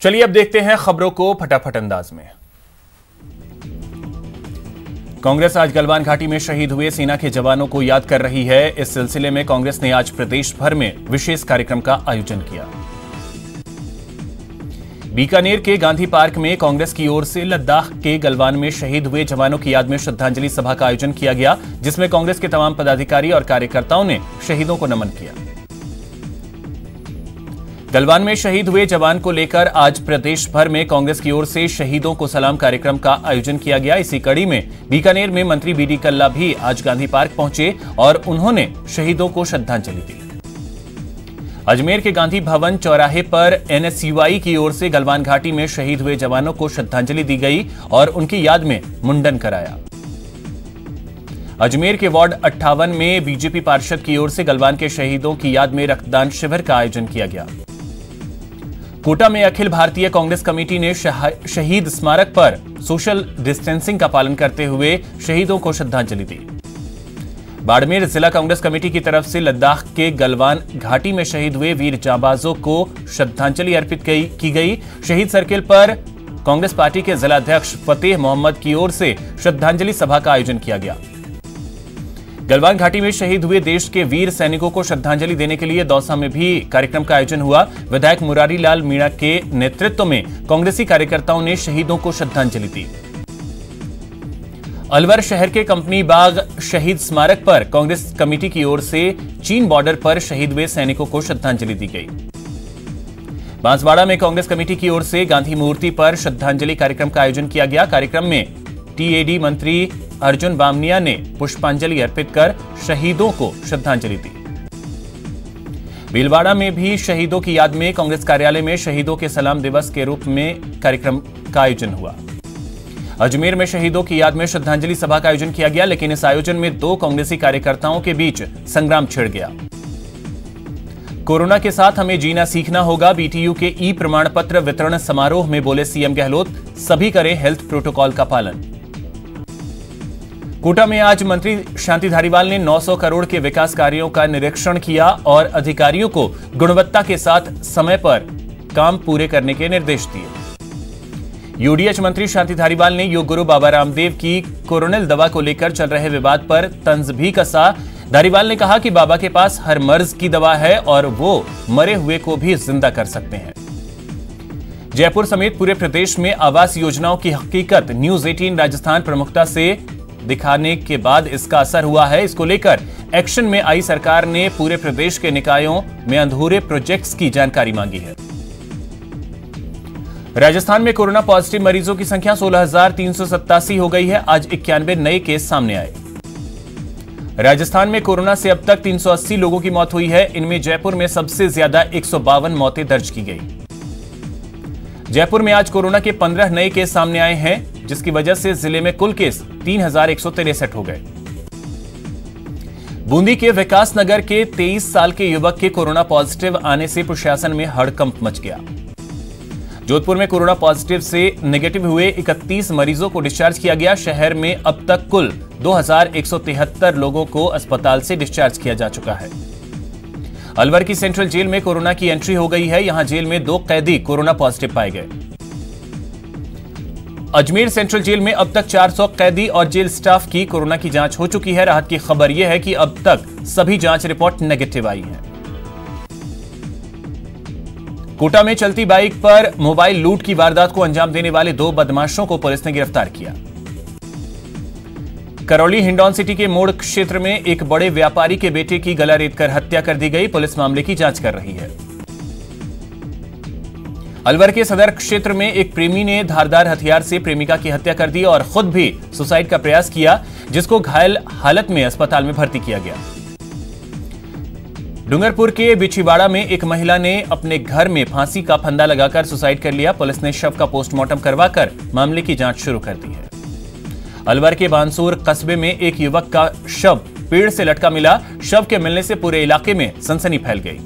चलिए अब देखते हैं खबरों को फटाफट अंदाज में। कांग्रेस आज गलवान घाटी में शहीद हुए सेना के जवानों को याद कर रही है। इस सिलसिले में कांग्रेस ने आज प्रदेश भर में विशेष कार्यक्रम का आयोजन किया। बीकानेर के गांधी पार्क में कांग्रेस की ओर से लद्दाख के गलवान में शहीद हुए जवानों की याद में श्रद्धांजलि सभा का आयोजन किया गया, जिसमें कांग्रेस के तमाम पदाधिकारी और कार्यकर्ताओं ने शहीदों को नमन किया। गलवान में शहीद हुए जवान को लेकर आज प्रदेश भर में कांग्रेस की ओर से शहीदों को सलाम कार्यक्रम का आयोजन किया गया। इसी कड़ी में बीकानेर में मंत्री बीडी कल्ला भी आज गांधी पार्क पहुंचे और उन्होंने शहीदों को श्रद्धांजलि दी। अजमेर के गांधी भवन चौराहे पर एनएसयूआई की ओर से गलवान घाटी में शहीद हुए जवानों को श्रद्धांजलि दी गई और उनकी याद में मुंडन कराया। अजमेर के वार्ड 58 में बीजेपी पार्षद की ओर से गलवान के शहीदों की याद में रक्तदान शिविर का आयोजन किया गया। कोटा में अखिल भारतीय कांग्रेस कमेटी ने शहीद स्मारक पर सोशल डिस्टेंसिंग का पालन करते हुए शहीदों को श्रद्धांजलि दी। बाड़मेर जिला कांग्रेस कमेटी की तरफ से लद्दाख के गलवान घाटी में शहीद हुए वीर जांबाजों को श्रद्धांजलि अर्पित की गई। शहीद सर्किल पर कांग्रेस पार्टी के जिलाध्यक्ष फतेह मोहम्मद की ओर से श्रद्धांजलि सभा का आयोजन किया गया। गलवान घाटी में शहीद हुए देश के वीर सैनिकों को श्रद्धांजलि देने के लिए दौसा में भी कार्यक्रम का आयोजन हुआ। विधायक मुरारी लाल मीणा के नेतृत्व में कांग्रेसी कार्यकर्ताओं ने शहीदों को श्रद्धांजलि दी। अलवर शहर के कंपनी बाग शहीद स्मारक पर कांग्रेस कमेटी की ओर से चीन बॉर्डर पर शहीद हुए सैनिकों को श्रद्धांजलि दी गई। बांसवाड़ा में कांग्रेस कमेटी की ओर से गांधी मूर्ति पर श्रद्धांजलि कार्यक्रम का आयोजन किया गया। कार्यक्रम में टीएडी मंत्री अर्जुन बामनिया ने पुष्पांजलि अर्पित कर शहीदों को श्रद्धांजलि दी। भीलवाड़ा में भी शहीदों की याद में कांग्रेस कार्यालय में शहीदों के सलाम दिवस के रूप में कार्यक्रम का आयोजन हुआ। अजमेर में शहीदों की याद में श्रद्धांजलि सभा का आयोजन किया गया, लेकिन इस आयोजन में दो कांग्रेसी कार्यकर्ताओं के बीच संग्राम छिड़ गया। कोरोना के साथ हमें जीना सीखना होगा, बीटीयू के ई प्रमाण पत्र वितरण समारोह में बोले सीएम गहलोत। सभी करें हेल्थ प्रोटोकॉल का पालन। कोटा में आज मंत्री शांति धारीवाल ने 900 करोड़ के विकास कार्यों का निरीक्षण किया और अधिकारियों को गुणवत्ता के साथ समय पर काम पूरे करने के निर्देश दिए। यूडीएच मंत्री शांति धारीवाल ने योग गुरु बाबा रामदेव की कोरोनिल दवा को लेकर चल रहे विवाद पर तंज भी कसा। धारीवाल ने कहा कि बाबा के पास हर मर्ज की दवा है और वो मरे हुए को भी जिंदा कर सकते हैं। जयपुर समेत पूरे प्रदेश में आवास योजनाओं की हकीकत न्यूज 18 राजस्थान प्रमुखता से दिखाने के बाद इसका असर हुआ है। इसको लेकर एक्शन में आई सरकार ने पूरे प्रदेश के निकायों में अधूरे प्रोजेक्ट्स की जानकारी मांगी है। राजस्थान में कोरोना पॉजिटिव मरीजों की संख्या 16,387 हो गई है। आज 91 नए केस सामने आए। राजस्थान में कोरोना से अब तक 380 लोगों की मौत हुई है। इनमें जयपुर में सबसे ज्यादा 152 मौतें दर्ज की गई। जयपुर में आज कोरोना के 15 नए केस सामने आए हैं, जिसकी वजह से जिले में कुल केस 3,163 हो गए। बूंदी के विकास नगर के 23 साल के युवक के कोरोना पॉजिटिव आने से प्रशासन में हड़कंप मच गया। जोधपुर में कोरोना पॉजिटिव से नेगेटिव हुए 31 मरीजों को डिस्चार्ज किया गया। शहर में अब तक कुल 2,173 लोगों को अस्पताल से डिस्चार्ज किया जा चुका है। अलवर की सेंट्रल जेल में कोरोना की एंट्री हो गई है। यहां जेल में 2 कैदी कोरोना पॉजिटिव पाए गए। अजमेर सेंट्रल जेल में अब तक 400 कैदी और जेल स्टाफ की कोरोना की जांच हो चुकी है। राहत की खबर यह है कि अब तक सभी जांच रिपोर्ट नेगेटिव आई है। कोटा में चलती बाइक पर मोबाइल लूट की वारदात को अंजाम देने वाले 2 बदमाशों को पुलिस ने गिरफ्तार किया। करौली हिंडौन सिटी के मोड़ क्षेत्र में एक बड़े व्यापारी के बेटे की गला रेतकर हत्या कर दी गई। पुलिस मामले की जांच कर रही है। अलवर के सदर क्षेत्र में एक प्रेमी ने धारदार हथियार से प्रेमिका की हत्या कर दी और खुद भी सुसाइड का प्रयास किया, जिसको घायल हालत में अस्पताल में भर्ती किया गया। डूंगरपुर के बिछीवाड़ा में एक महिला ने अपने घर में फांसी का फंदा लगाकर सुसाइड कर लिया। पुलिस ने शव का पोस्टमार्टम करवाकर मामले की जांच शुरू कर दी है। अलवर के बानसूर कस्बे में एक युवक का शव पेड़ से लटका मिला। शव के मिलने से पूरे इलाके में सनसनी फैल गई।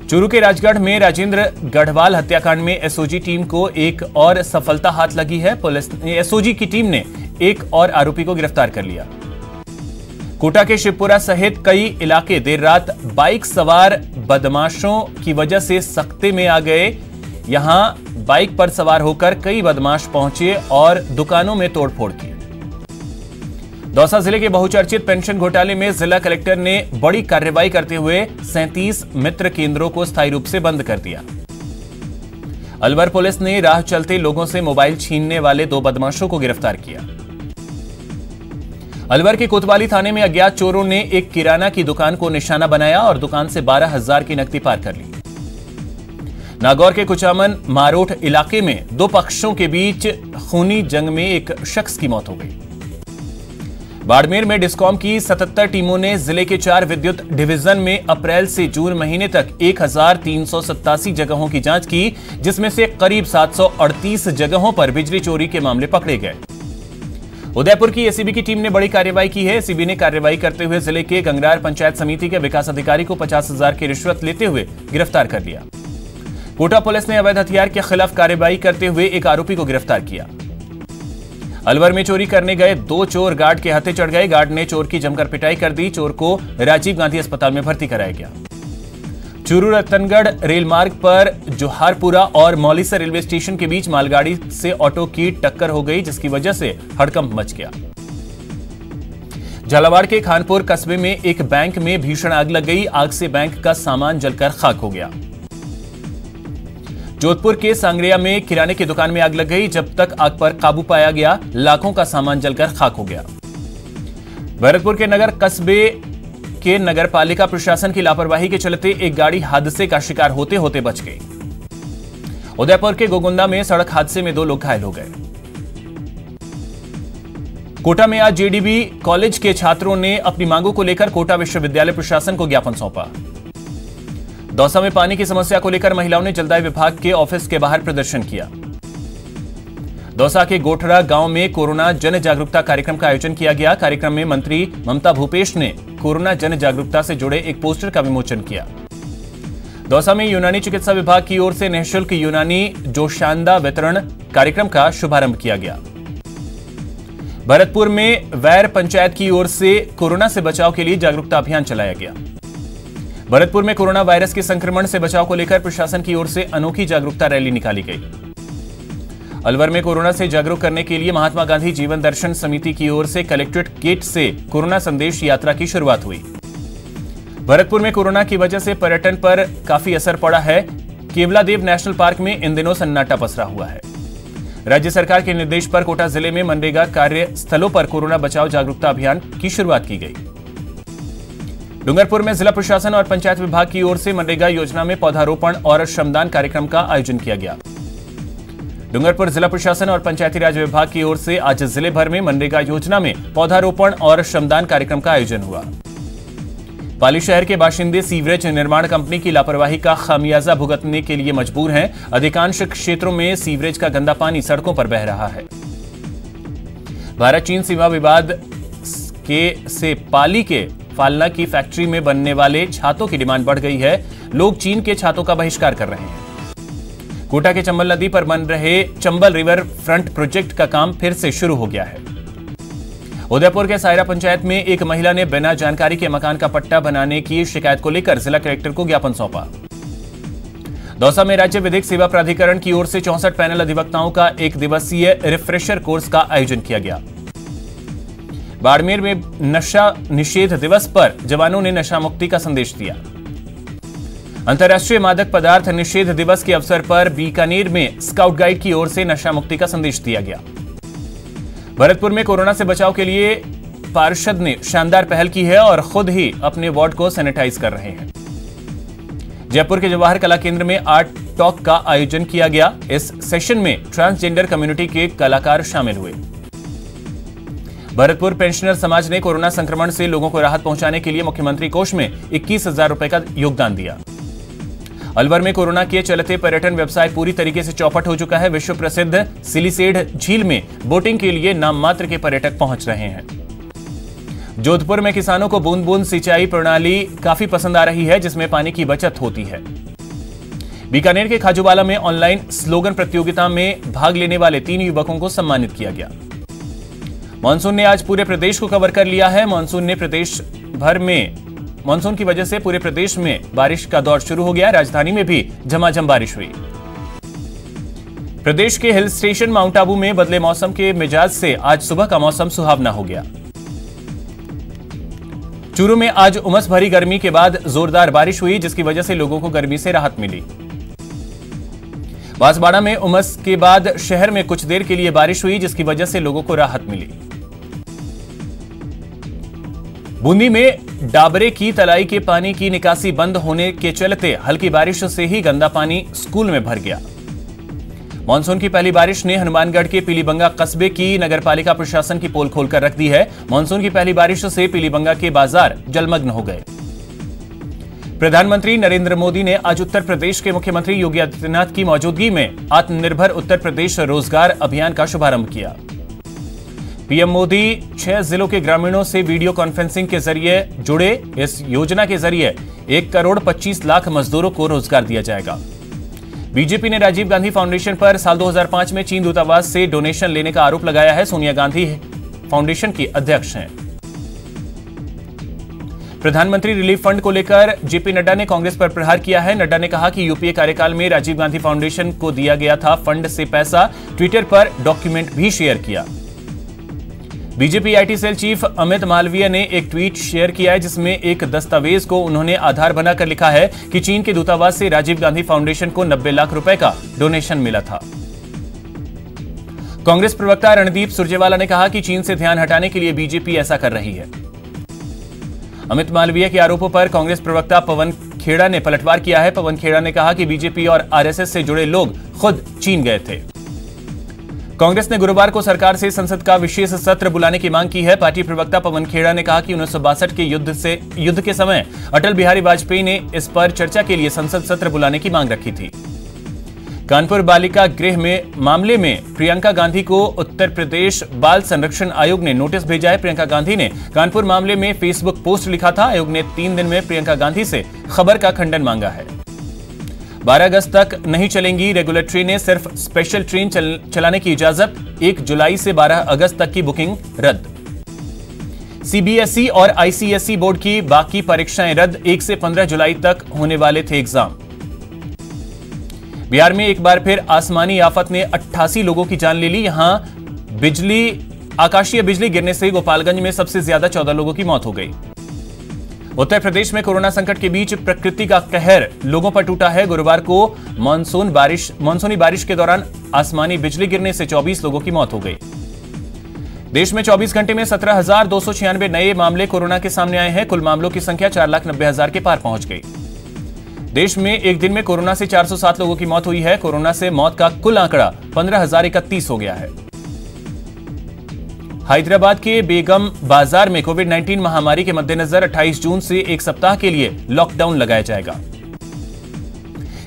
चूरू के राजगढ़ में राजेंद्र गढ़वाल हत्याकांड में एसओजी टीम को एक और सफलता हाथ लगी है। पुलिस ने एसओजी की टीम ने एक और आरोपी को गिरफ्तार कर लिया। कोटा के शिवपुरा सहित कई इलाके देर रात बाइक सवार बदमाशों की वजह से सख्ते में आ गए। यहां बाइक पर सवार होकर कई बदमाश पहुंचे और दुकानों में तोड़फोड़ की। दौसा जिले के बहुचर्चित पेंशन घोटाले में जिला कलेक्टर ने बड़ी कार्रवाई करते हुए 37 मित्र केंद्रों को स्थायी रूप से बंद कर दिया। अलवर पुलिस ने राह चलते लोगों से मोबाइल छीनने वाले 2 बदमाशों को गिरफ्तार किया। अलवर के कोतवाली थाने में अज्ञात चोरों ने एक किराना की दुकान को निशाना बनाया और दुकान से 12,000 की नकदी पार कर ली। नागौर के कुचामन मारोठ इलाके में 2 पक्षों के बीच खूनी जंग में एक शख्स की मौत हो गई। बाड़मेर में डिस्कॉम की 77 टीमों ने जिले के 4 विद्युत डिवीजन में अप्रैल से जून महीने तक 1387 जगहों की जांच की, जिसमें से करीब 738 जगहों पर बिजली चोरी के मामले पकड़े गए। उदयपुर की एसीबी की टीम ने बड़ी कार्रवाई की है। एसीबी ने कार्रवाई करते हुए जिले के गंगरार पंचायत समिति के विकास अधिकारी को 50,000 की रिश्वत लेते हुए गिरफ्तार कर लिया। कोटा पुलिस ने अवैध हथियार के खिलाफ कार्रवाई करते हुए एक आरोपी को गिरफ्तार किया। अलवर में चोरी करने गए 2 चोर गार्ड के हत्थे चढ़ गए। गार्ड ने चोर की जमकर पिटाई कर दी। चोर को राजीव गांधी अस्पताल में भर्ती कराया गया। चूरू रतनगढ़ रेल मार्ग पर जोहारपुरा और मौलीसर रेलवे स्टेशन के बीच मालगाड़ी से ऑटो की टक्कर हो गई, जिसकी वजह से हड़कंप मच गया। झालावाड़ के खानपुर कस्बे में एक बैंक में भीषण आग लग गई। आग से बैंक का सामान जलकर खाक हो गया। जोधपुर के सांगरिया में किराने की दुकान में आग लग गई। जब तक आग पर काबू पाया गया, लाखों का सामान जलकर खाक हो गया। भरतपुर के नगर कस्बे के नगर पालिका प्रशासन की लापरवाही के चलते एक गाड़ी हादसे का शिकार होते होते बच गई। उदयपुर के गोगुंदा में सड़क हादसे में 2 लोग घायल हो गए। कोटा में आज जेडीबी कॉलेज के छात्रों ने अपनी मांगों को लेकर कोटा विश्वविद्यालय प्रशासन को ज्ञापन सौंपा। दौसा में पानी की समस्या को लेकर महिलाओं ने जलदाय विभाग के ऑफिस के बाहर प्रदर्शन किया। दौसा के गोठरा गांव में कोरोना जन जागरूकता कार्यक्रम का आयोजन किया गया। कार्यक्रम में मंत्री ममता भूपेश ने कोरोना जन जागरूकता से जुड़े एक पोस्टर का विमोचन किया। दौसा में यूनानी चिकित्सा विभाग की ओर से निःशुल्क यूनानी जोशांदा वितरण कार्यक्रम का शुभारंभ किया गया। भरतपुर में वैर पंचायत की ओर से कोरोना से बचाव के लिए जागरूकता अभियान चलाया गया। भरतपुर में कोरोना वायरस के संक्रमण से बचाव को लेकर प्रशासन की ओर से अनोखी जागरूकता रैली निकाली गई। अलवर में कोरोना से जागरूक करने के लिए महात्मा गांधी जीवन दर्शन समिति की ओर से कलेक्ट्रेट गेट से कोरोना संदेश यात्रा की शुरुआत हुई। भरतपुर में कोरोना की वजह से पर्यटन पर काफी असर पड़ा है। केवलादेव नेशनल पार्क में इन दिनों सन्नाटा पसरा हुआ है। राज्य सरकार के निर्देश पर कोटा जिले में मनरेगा कार्य स्थलों पर कोरोना बचाव जागरूकता अभियान की शुरुआत की गई। डूंगरपुर में जिला प्रशासन और पंचायत विभाग की ओर से मनरेगा योजना में पौधारोपण और श्रमदान कार्यक्रम का आयोजन किया गया। डूंगरपुर जिला प्रशासन और पंचायती राज विभाग की ओर से आज जिले भर में मनरेगा योजना में पौधारोपण और श्रमदान कार्यक्रम का आयोजन हुआ। पाली शहर के बाशिंदे सीवरेज निर्माण कंपनी की लापरवाही का खामियाजा भुगतने के लिए मजबूर हैं। अधिकांश क्षेत्रों में सीवरेज का गंदा पानी सड़कों पर बह रहा है। भारत चीन सीमा विवाद से पाली के फालना की फैक्ट्री में बनने वाले छातों की डिमांड बढ़ गई है। लोग चीन के छातों का बहिष्कार कर रहे हैं। कोटा के चंबल नदी पर बन रहे चंबल रिवर फ्रंट प्रोजेक्ट का काम फिर से शुरू हो गया है। उदयपुर के सायरा पंचायत में एक महिला ने बिना जानकारी के मकान का पट्टा बनाने की शिकायत को लेकर जिला कलेक्टर को ज्ञापन सौंपा। दौसा में राज्य विधिक सेवा प्राधिकरण की ओर से 64 पैनल अधिवक्ताओं का 1 दिवसीय रिफ्रेशर कोर्स का आयोजन किया गया। बाड़मेर में नशा निषेध दिवस पर जवानों ने नशा मुक्ति का संदेश दिया। अंतर्राष्ट्रीय मादक पदार्थ निषेध दिवस के अवसर पर बीकानेर में स्काउट गाइड की ओर से नशा मुक्ति का संदेश दिया गया। भरतपुर में कोरोना से बचाव के लिए पार्षद ने शानदार पहल की है और खुद ही अपने वार्ड को सैनिटाइज कर रहे हैं। जयपुर के जवाहर कला केंद्र में आर्ट टॉक का आयोजन किया गया। इस सेशन में ट्रांसजेंडर कम्युनिटी के कलाकार शामिल हुए। भरतपुर पेंशनर समाज ने कोरोना संक्रमण से लोगों को राहत पहुंचाने के लिए मुख्यमंत्री कोष में 21,000 रुपए का योगदान दिया। अलवर में कोरोना के चलते पर्यटन व्यवसाय पूरी तरीके से चौपट हो चुका है। विश्व प्रसिद्ध सिलिसेड झील में बोटिंग के लिए नाम मात्र के पर्यटक पहुंच रहे हैं। जोधपुर में किसानों को बूंद बूंद सिंचाई प्रणाली काफी पसंद आ रही है, जिसमें पानी की बचत होती है। बीकानेर के खाजूवाला में ऑनलाइन स्लोगन प्रतियोगिता में भाग लेने वाले 3 युवकों को सम्मानित किया गया। मानसून ने आज पूरे प्रदेश को कवर कर लिया है। मानसून की वजह से पूरे प्रदेश में बारिश का दौर शुरू हो गया। राजधानी में भी झमाझम बारिश हुई। प्रदेश के हिल स्टेशन माउंट आबू में बदले मौसम के मिजाज से आज सुबह का मौसम सुहावना हो गया। चूरू में आज उमस भरी गर्मी के बाद जोरदार बारिश हुई, जिसकी वजह से लोगों को गर्मी से राहत मिली। बांसवाड़ा में उमस के बाद शहर में कुछ देर के लिए बारिश हुई, जिसकी वजह से लोगों को राहत मिली। बूंदी में डाबरे की तलाई के पानी की निकासी बंद होने के चलते हल्की बारिश से ही गंदा पानी स्कूल में भर गया। मानसून की पहली बारिश ने हनुमानगढ़ के पीलीबंगा कस्बे की नगरपालिका प्रशासन की पोल खोलकर रख दी है। मानसून की पहली बारिश से पीलीबंगा के बाजार जलमग्न हो गए। प्रधानमंत्री नरेंद्र मोदी ने आज उत्तर प्रदेश के मुख्यमंत्री योगी आदित्यनाथ की मौजूदगी में आत्मनिर्भर उत्तर प्रदेश रोजगार अभियान का शुभारंभ किया। पीएम मोदी 6 जिलों के ग्रामीणों से वीडियो कॉन्फ्रेंसिंग के जरिए जुड़े। इस योजना के जरिए 1 करोड़ 25 लाख मजदूरों को रोजगार दिया जाएगा। बीजेपी ने राजीव गांधी फाउंडेशन पर साल 2005 में चीन दूतावास से डोनेशन लेने का आरोप लगाया है। सोनिया गांधी फाउंडेशन की अध्यक्ष हैं। प्रधानमंत्री रिलीफ फंड को लेकर जेपी नड्डा ने कांग्रेस पर प्रहार किया है। नड्डा ने कहा कि यूपीए कार्यकाल में राजीव गांधी फाउंडेशन को दिया गया था फंड से पैसा। ट्विटर पर डॉक्यूमेंट भी शेयर किया। BJP IT cell chief Amit Malviya ने एक ट्वीट शेयर किया है, जिसमें एक दस्तावेज को उन्होंने आधार बनाकर लिखा है कि चीन के दूतावास से राजीव गांधी फाउंडेशन को 90 लाख रुपए का डोनेशन मिला था। कांग्रेस प्रवक्ता रणदीप सुरजेवाला ने कहा कि चीन से ध्यान हटाने के लिए बीजेपी ऐसा कर रही है। अमित मालवीय के आरोपों पर कांग्रेस प्रवक्ता पवन खेड़ा ने पलटवार किया है। पवन खेड़ा ने कहा कि बीजेपी और आरएसएस से जुड़े लोग खुद चीन गए थे। कांग्रेस ने गुरुवार को सरकार से संसद का विशेष सत्र बुलाने की मांग की है। पार्टी प्रवक्ता पवन खेड़ा ने कहा कि 1962 के युद्ध के समय अटल बिहारी वाजपेयी ने इस पर चर्चा के लिए संसद सत्र बुलाने की मांग रखी थी। कानपुर बालिका गृह में मामले में प्रियंका गांधी को उत्तर प्रदेश बाल संरक्षण आयोग ने नोटिस भेजा है। प्रियंका गांधी ने कानपुर मामले में फेसबुक पोस्ट लिखा था। आयोग ने 3 दिन में प्रियंका गांधी से खबर का खंडन मांगा है। 12 अगस्त तक नहीं चलेंगी रेगुलर ट्रेनें, सिर्फ स्पेशल ट्रेन चलाने की इजाजत। 1 जुलाई से 12 अगस्त तक की बुकिंग रद्द। सीबीएसई और आईसीएसई बोर्ड की बाकी परीक्षाएं रद्द। 1 से 15 जुलाई तक होने वाले थे एग्जाम। बिहार में एक बार फिर आसमानी आफत ने 88 लोगों की जान ले ली। यहां आकाशीय बिजली गिरने से गोपालगंज में सबसे ज्यादा 14 लोगों की मौत हो गई। उत्तर प्रदेश में कोरोना संकट के बीच प्रकृति का कहर लोगों पर टूटा है। गुरुवार को मानसूनी बारिश के दौरान आसमानी बिजली गिरने से 24 लोगों की मौत हो गई। देश में 24 घंटे में 17,296 नए मामले कोरोना के सामने आए हैं। कुल मामलों की संख्या 4,90,000 के पार पहुंच गई। देश में एक दिन में कोरोना से 407 लोगों की मौत हुई है। कोरोना से मौत का कुल आंकड़ा 15,031 हो गया है। हैदराबाद के बेगम बाजार में कोविड-19 महामारी के मद्देनजर 28 जून से एक सप्ताह के लिए लॉकडाउन लगाया जाएगा।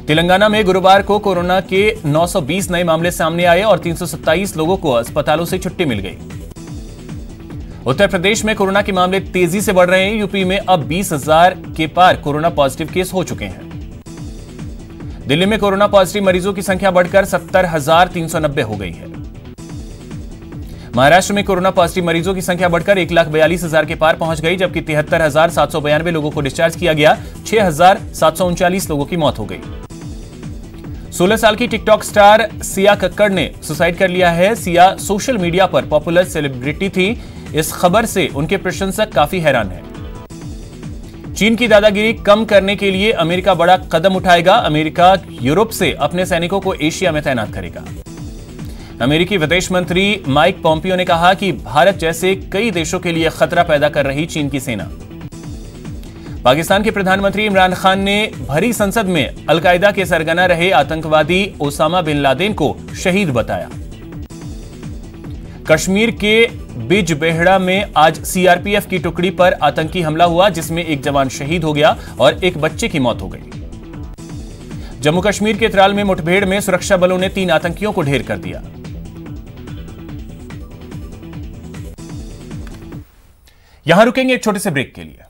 तेलंगाना में गुरुवार को कोरोना के 920 नए मामले सामने आए और 327 लोगों को अस्पतालों से छुट्टी मिल गई। उत्तर प्रदेश में कोरोना के मामले तेजी से बढ़ रहे हैं। यूपी में अब 20,000 के पार कोरोना पॉजिटिव केस हो चुके हैं। दिल्ली में कोरोना पॉजिटिव मरीजों की संख्या बढ़कर 70,390 हो गई है। महाराष्ट्र में कोरोना पॉजिटिव मरीजों की संख्या बढ़कर 1,42,000 के पार पहुंच गई, जबकि 73,792 लोगों को डिस्चार्ज किया गया। 6,739 लोगों की मौत हो गई। 16 साल की टिकटॉक स्टार सिया कक्कड़ ने सुसाइड कर लिया है। सिया सोशल मीडिया पर पॉपुलर सेलिब्रिटी थी। इस खबर से उनके प्रशंसक काफी हैरान हैं। चीन की दादागिरी कम करने के लिए अमेरिका बड़ा कदम उठाएगा। अमेरिका यूरोप से अपने सैनिकों को एशिया में तैनात करेगा। अमेरिकी विदेश मंत्री माइक पोम्पियो ने कहा कि भारत जैसे कई देशों के लिए खतरा पैदा कर रही चीन की सेना। पाकिस्तान के प्रधानमंत्री इमरान खान ने भरी संसद में अलकायदा के सरगना रहे आतंकवादी ओसामा बिन लादेन को शहीद बताया। कश्मीर के बिजबेहड़ा में आज सीआरपीएफ की टुकड़ी पर आतंकी हमला हुआ, जिसमें एक जवान शहीद हो गया और एक बच्चे की मौत हो गई। जम्मू कश्मीर के त्राल में मुठभेड़ में सुरक्षा बलों ने 3 आतंकियों को ढेर कर दिया। यहां रुकेंगे एक छोटे से ब्रेक के लिए।